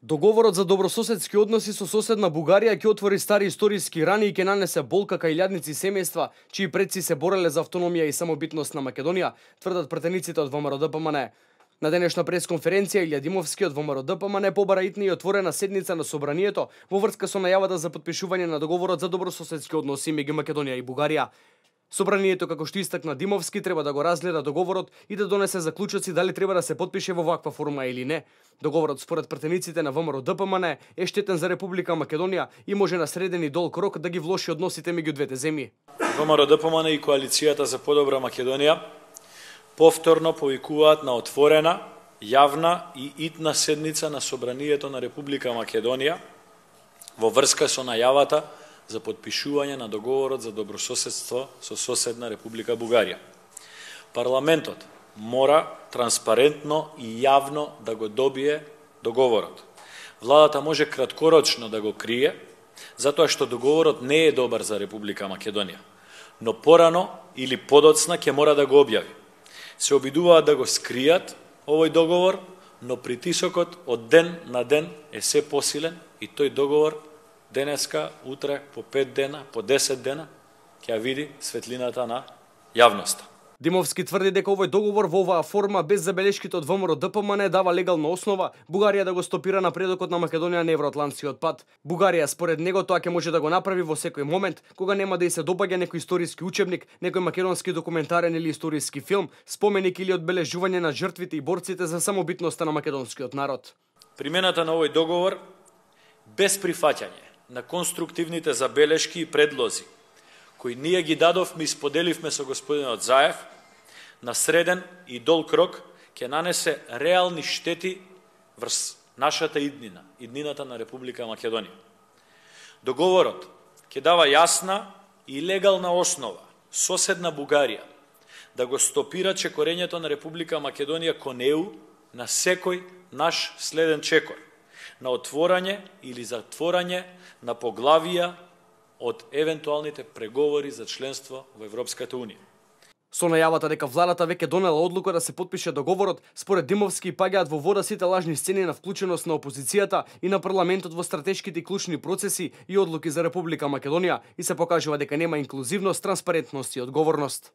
Договорот за добрососедски односи со соседна Бугарија ќе отвори стари историски рани и ќе нанесе болка кај илјадници семејства чии предци се бореле за автономија и самобитност на Македонија, тврдат пратениците од ВМРО-ДПМН. На денешна пресконференција Илја Димовски од ВМРО-ДПМН побара итна и отворена седница на собранието во врска со најавата за потпишување на договорот за добрососедски односи меѓу Македонија и Бугарија. Собранието, како што истакна Димовски, треба да го разгледа договорот и да донесе заклучоци дали треба да се потпише во ваква форма или не. Договорот според пратениците на ВМРО-ДПМН е штетен за Република Македонија и може на среден и долг рок да ги влоши односите меѓу двете земји. ВМРО-ДПМН и коалицијата за подобра Македонија повторно повикуваат на отворена, јавна и итна седница на Собранието на Република Македонија во врска со најавата за потпишување на договорот за добрососедство со соседна Република Бугарија. Парламентот мора транспарентно и јавно да го добие договорот. Владата може краткорочно да го крие, затоа што договорот не е добар за Република Македонија, но порано или подоцна ќе мора да го објави. Се обидуваат да го скријат овој договор, но притисокот од ден на ден е се посилен и тој договор денеска, утре, по 5 дена, по 10 дена, ќе види светлината на јавноста. Димовски тврди дека овој договор во оваа форма без забелешките од ВМРО-ДПМН дава легална основа Бугарија да го стопира напредокот на Македонија на евроатлантскиот пат. Бугарија според него тоа ќе може да го направи во секој момент кога нема да ѝ се допаѓа некој историски учебник, некој македонски документарен или историски филм, споменик или одбележување на жртвите и борците за самобитноста на македонскиот народ. Примената на овој договор без прифаќање на конструктивните забелешки и предлози кои ние ги дадовме и споделивме со господинот Заев, на среден и долг рок ќе нанесе реални штети врз нашата иднина, иднината на Република Македонија. Договорот ќе дава јасна и легална основа соседна Бугарија да го стопира чекорењето на Република Македонија кон ЕУ на секој наш следен чекор, на отворање или затворање на поглавија од евентуалните преговори за членство во Европската Унија. Со најавата дека владата веќе донела одлука да се потпише договорот, според Димовски паѓаат во вода сите лажни сцени на вклученост на опозицијата и на парламентот во стратешките и клучни процеси и одлуки за Република Македонија и се покажува дека нема инклузивност, транспарентност и одговорност.